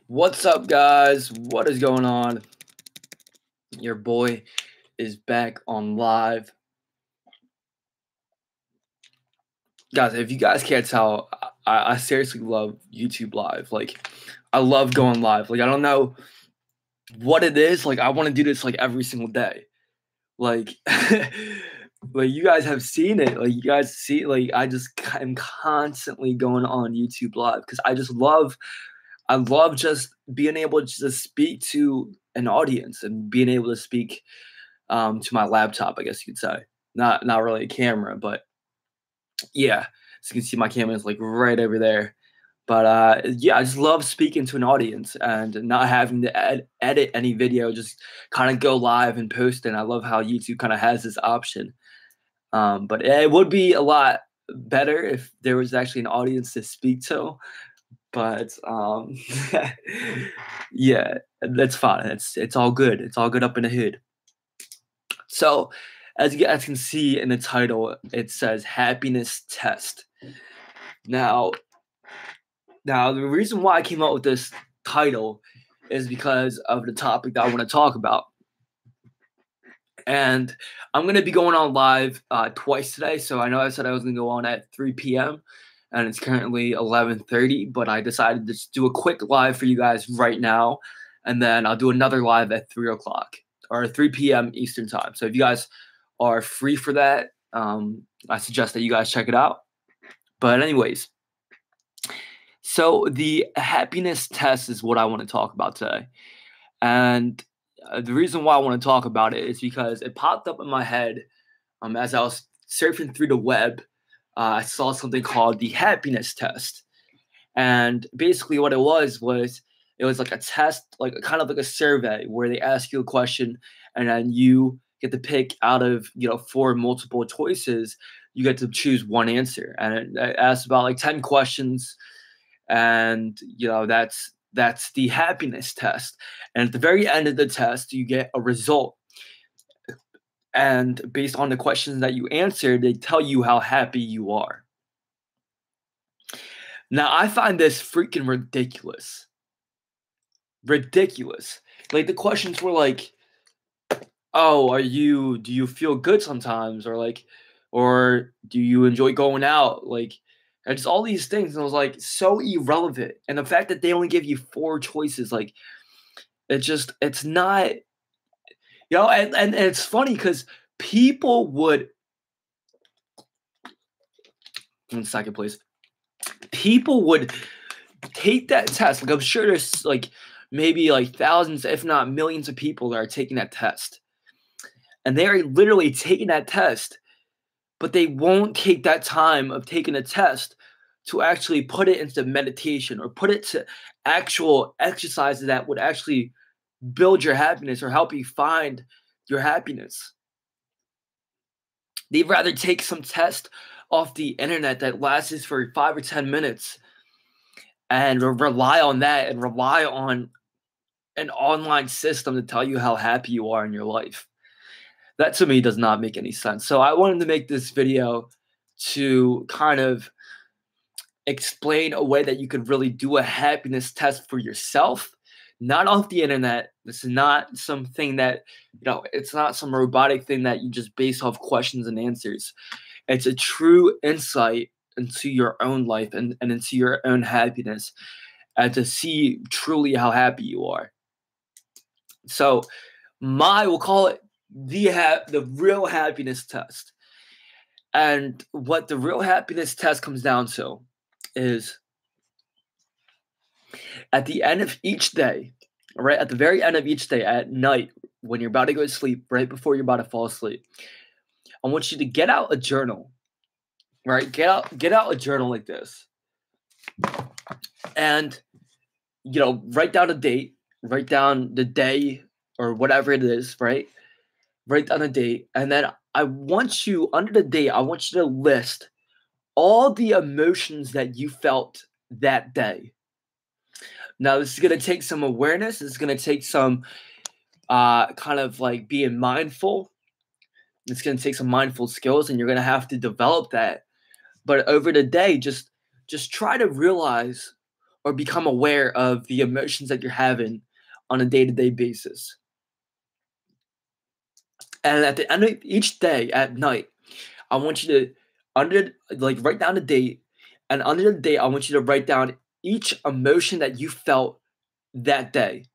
What's up, guys? What is going on? Your boy is back on live. Guys, if you guys can't tell, I seriously love YouTube Live. Like, I love going live. Like, I don't know what it is. Like, I want to do this, like, every single day. Like, like, you guys have seen it. Like, you guys see, like, I just am constantly going on YouTube Live because I love just being able to just speak to an audience and being able to speak to my laptop, I guess you could say. Not really a camera, but yeah. So you can see my camera is like right over there. But yeah, I just love speaking to an audience and not having to edit any video, just kind of go live and post. And I love how YouTube kind of has this option. But it would be a lot better if there was actually an audience to speak to. But yeah, that's fine. It's all good. It's all good up in the hood. So, as you guys can see in the title, it says happiness test. Now, the reason why I came up with this title is because of the topic that I want to talk about. And I'm going to be going on live twice today. So I know I said I was going to go on at 3 p.m. and it's currently 11:30, but I decided to just do a quick live for you guys right now. And then I'll do another live at 3 o'clock or 3 p.m. Eastern time. So if you guys are free for that, I suggest that you guys check it out. But anyways, so the happiness test is what I want to talk about today. And the reason why I want to talk about it is because it popped up in my head as I was surfing through the web. I saw something called the happiness test. And basically what it was it was like a test, like kind of like a survey where they ask you a question and then you get to pick out of, 4 multiple choices, you get to choose one answer. And it asks about like 10 questions and that's the happiness test. And at the very end of the test, you get a result. And based on the questions that you answered, they tell you how happy you are. Now, I find this freaking ridiculous. Ridiculous. Like the questions were like, "Oh, do you feel good sometimes?" or "Do you enjoy going out?" Like, and just all these things. And I was like, so irrelevant. And the fact that they only give you 4 choices, like, it's not, and it's funny because people would, 1 second, please. People would take that test. Like, I'm sure there's like maybe like thousands, if not millions of people that are taking that test. And they are literally taking that test, but they won't take that time of taking a test to actually put it into meditation or put it to actual exercises that would actually build your happiness or help you find your happiness. They'd rather take some test off the internet that lasts for 5 or 10 minutes and rely on that and rely on an online system to tell you how happy you are in your life. That to me does not make any sense. So I wanted to make this video to kind of explain a way that you could really do a happiness test for yourself, not off the internet. This is not something that, it's not some robotic thing that you just base off questions and answers. It's a true insight into your own life and into your own happiness and to see truly how happy you are. So we'll call it the real happiness test. And what the real happiness test comes down to is at the end of each day, right at the very end of each day at night, when you're about to go to sleep, right before you're about to fall asleep, I want you to get out a journal, right? Get out a journal like this. And, write down a date, write down the day or whatever it is, right? Write down a date. And then I want you, under the date, I want you to list all the emotions that you felt that day. Now, this is going to take some awareness. This is going to take some kind of like being mindful. It's going to take some mindful skills, and you're going to have to develop that. But over the day, just try to realize or become aware of the emotions that you're having on a day-to-day basis. And at the end of each day at night, I want you to write down the date, and under the date, I want you to write down each emotion that you felt that day.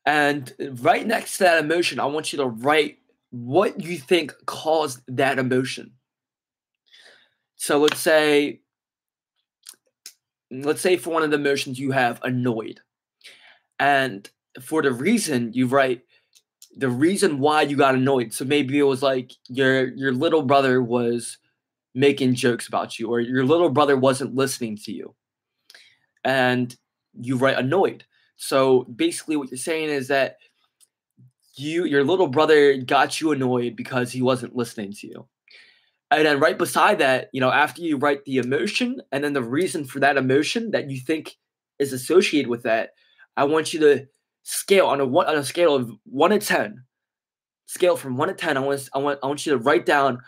And right next to that emotion, I want you to write what you think caused that emotion. So let's say for one of the emotions you have annoyed. And for the reason, you write the reason why you got annoyed. So maybe it was like your little brother was making jokes about you, or your little brother wasn't listening to you. And you write annoyed. So basically what you're saying is that your little brother got you annoyed because he wasn't listening to you. And then right beside that, after you write the emotion and then the reason for that emotion that you think is associated with that, I want you to scale on a scale of 1 to 10. Scale from 1 to 10. I want you to write down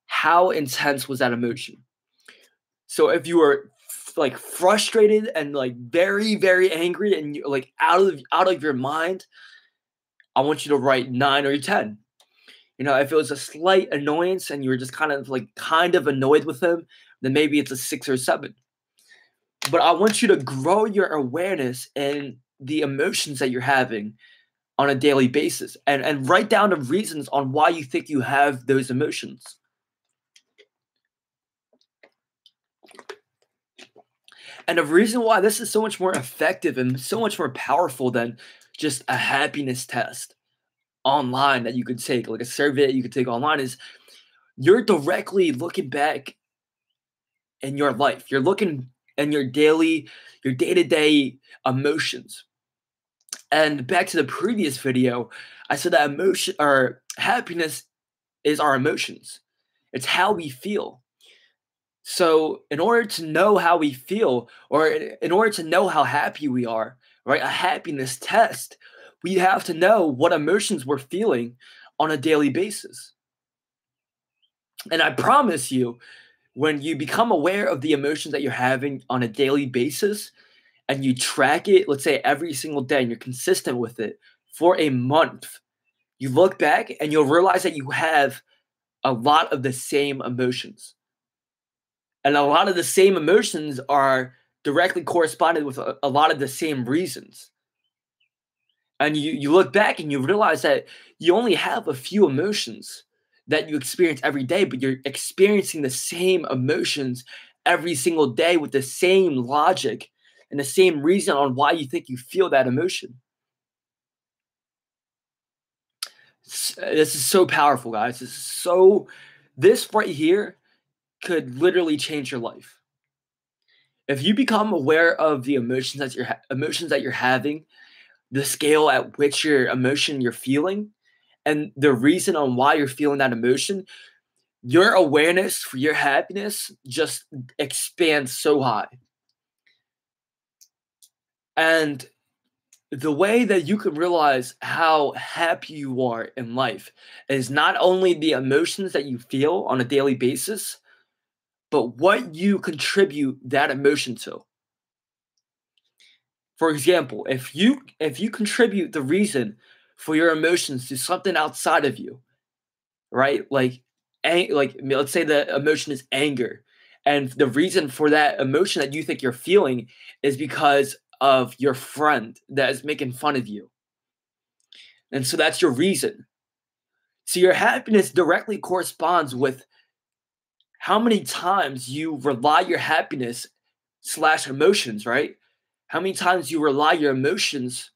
how intense was that emotion. So if you were like frustrated and like very, very angry and you're like out of your mind, I want you to write 9 or 10. If it was a slight annoyance and you were just kind of annoyed with him, then maybe it's a 6 or 7. But I want you to grow your awareness and the emotions that you're having on a daily basis, and write down the reasons on why you think you have those emotions. And the reason why this is so much more effective and so much more powerful than just a happiness test online that you could take, like a survey that you could take online, is you're directly looking back in your life. You're looking in your day-to-day emotions. And back to the previous video, I said that emotion or happiness is our emotions. It's how we feel. So in order to know how we feel, or in order to know how happy we are, right, a happiness test, we have to know what emotions we're feeling on a daily basis. And I promise you, when you become aware of the emotions that you're having on a daily basis and you track it, let's say every single day, and you're consistent with it for a month, you look back and you'll realize that you have a lot of the same emotions. And a lot of the same emotions are directly corresponded with a lot of the same reasons. And you look back and you realize that you only have a few emotions that you experience every day, but you're experiencing the same emotions every single day with the same logic and the same reason on why you think you feel that emotion. This is so powerful, guys. This right here could literally change your life. If you become aware of the emotions that you're having, the scale at which you're feeling, and the reason on why you're feeling that emotion, your awareness for your happiness just expands so high. And the way that you can realize how happy you are in life is not only the emotions that you feel on a daily basis, but what you contribute that emotion to. For example, if you contribute the reason for your emotions to something outside of you, right? Like let's say the emotion is anger, and the reason for that emotion that you think you're feeling is because of your friend that is making fun of you. And so that's your reason. So your happiness directly corresponds with how many times you rely your happiness / emotions, right? How many times you rely your emotions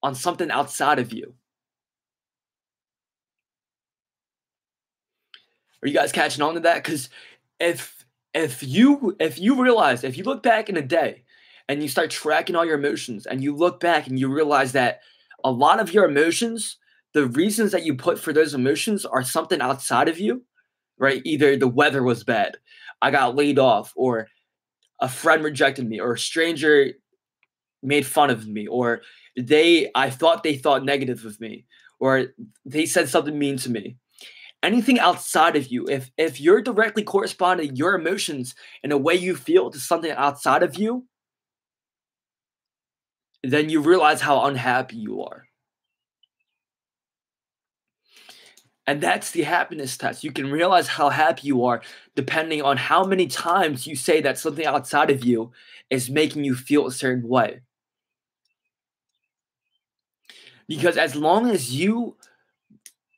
on something outside of you. Are you guys catching on to that? Because if you realize, if you look back in a day and you start tracking all your emotions and you look back and you realize that a lot of your emotions, the reasons that you put for those emotions are something outside of you, right? Either the weather was bad, I got laid off, or a friend rejected me, or a stranger made fun of me, or I thought they thought negative of me, or they said something mean to me. Anything outside of you, if you're directly corresponding your emotions in a way you feel to something outside of you, then you realize how unhappy you are. And that's the happiness test. You can realize how happy you are depending on how many times you say that something outside of you is making you feel a certain way. Because as long as you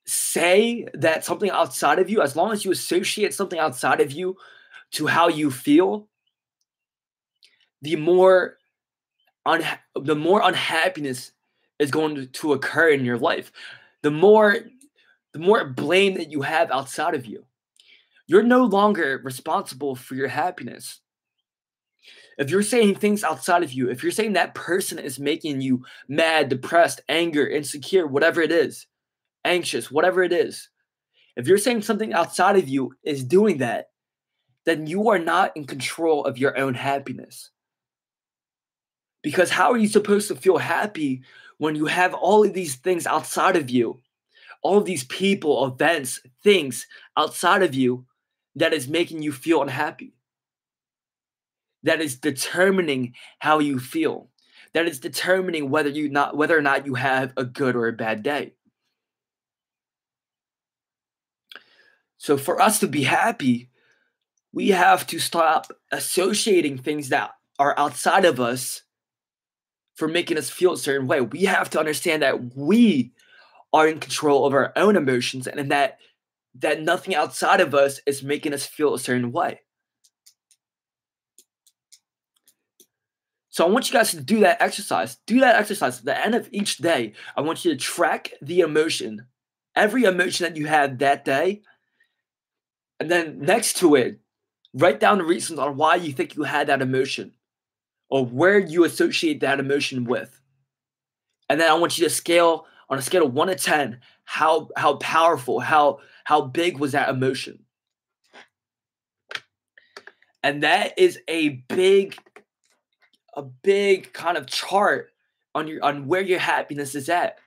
say that something outside of you, as long as you associate something outside of you to how you feel, the more unhappiness is going to occur in your life. The more blame that you have outside of you. You're no longer responsible for your happiness. If you're saying things outside of you, if you're saying that person is making you mad, depressed, anger, insecure, whatever it is, anxious, whatever it is, if you're saying something outside of you is doing that, then you are not in control of your own happiness. Because how are you supposed to feel happy when you have all of these things outside of you, all of these people, events, things outside of you that is making you feel unhappy? That is determining how you feel. That is determining whether or not you have a good or a bad day. So for us to be happy, we have to stop associating things that are outside of us for making us feel a certain way. We have to understand that we are in control of our own emotions and that nothing outside of us is making us feel a certain way. So I want you guys to do that exercise. Do that exercise. At the end of each day, I want you to track the emotion, every emotion that you had that day. And then next to it, write down the reasons on why you think you had that emotion or where you associate that emotion with. And then I want you to scale on a scale of 1 to 10, how powerful, how big was that emotion? And that is a big kind of chart on where your happiness is at.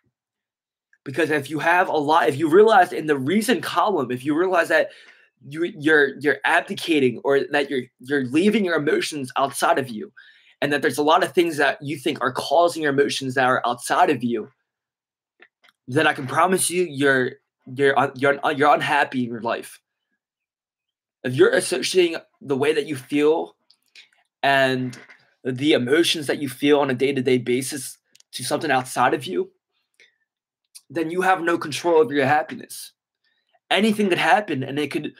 Because if you realize in the reason column, if you realize that you're abdicating or that you're leaving your emotions outside of you, and that there's a lot of things that you think are causing your emotions that are outside of you, then I can promise you you're unhappy in your life. If you're associating the way that you feel and the emotions that you feel on a day-to-day basis to something outside of you, then you have no control over your happiness. Anything could happen and it could,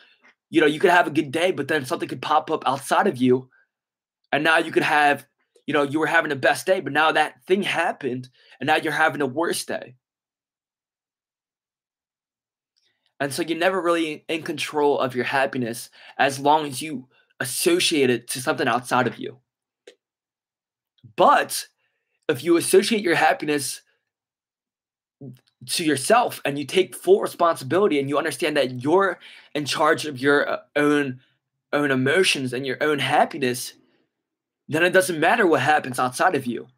you could have a good day, but then something could pop up outside of you. And now you could have, you were having the best day, but now that thing happened and now you're having a worse day. And so you're never really in control of your happiness as long as you associate it to something outside of you. But if you associate your happiness to yourself and you take full responsibility and you understand that you're in charge of your own emotions and your own happiness, then it doesn't matter what happens outside of you.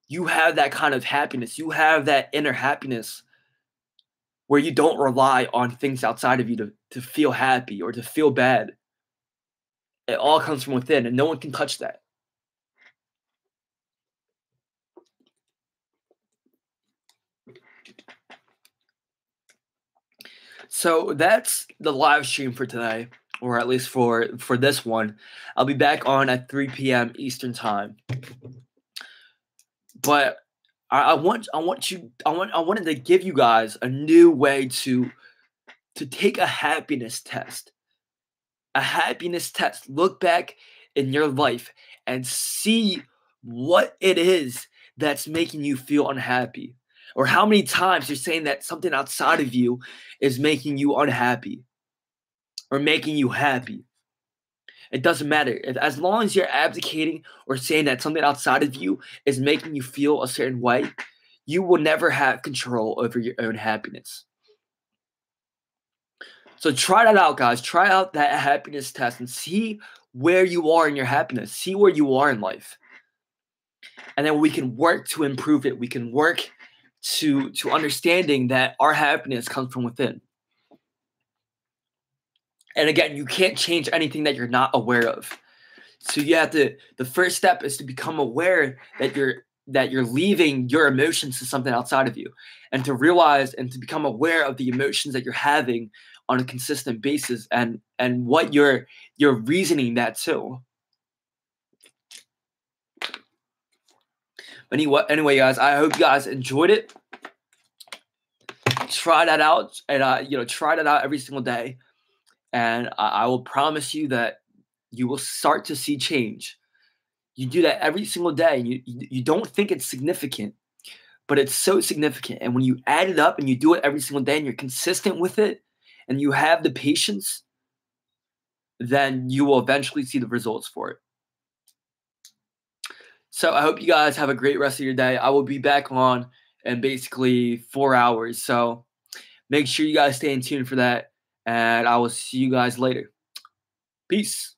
You have that kind of happiness. You have that inner happiness where you don't rely on things outside of you to feel happy or to feel bad. It all comes from within and no one can touch that. So that's the live stream for today, or at least for this one. I'll be back on at 3 p.m. Eastern time. But I wanted to give you guys a new way to take a happiness test. A happiness test. Look back in your life and see what it is that's making you feel unhappy. Or how many times you're saying that something outside of you is making you unhappy or making you happy. It doesn't matter. As long as you're abdicating or saying that something outside of you is making you feel a certain way, you will never have control over your own happiness. So try that out, guys. Try out that happiness test and see where you are in your happiness. See where you are in life. And then we can work to improve it. We can work to understanding that our happiness comes from within. And again, you can't change anything that you're not aware of. So you have to, the first step is to become aware that you're leaving your emotions to something outside of you, and to realize and to become aware of the emotions that you're having on a consistent basis, and what you're reasoning that to. Anyway, guys, I hope you guys enjoyed it. Try that out, and try that out every single day, and I will promise you that you will start to see change. You do that every single day, and you don't think it's significant, but it's so significant. And when you add it up and you do it every single day and you're consistent with it and you have the patience, then you will eventually see the results for it. So I hope you guys have a great rest of your day. I will be back on in basically 4 hours. So make sure you guys stay in tune for that, and I will see you guys later. Peace.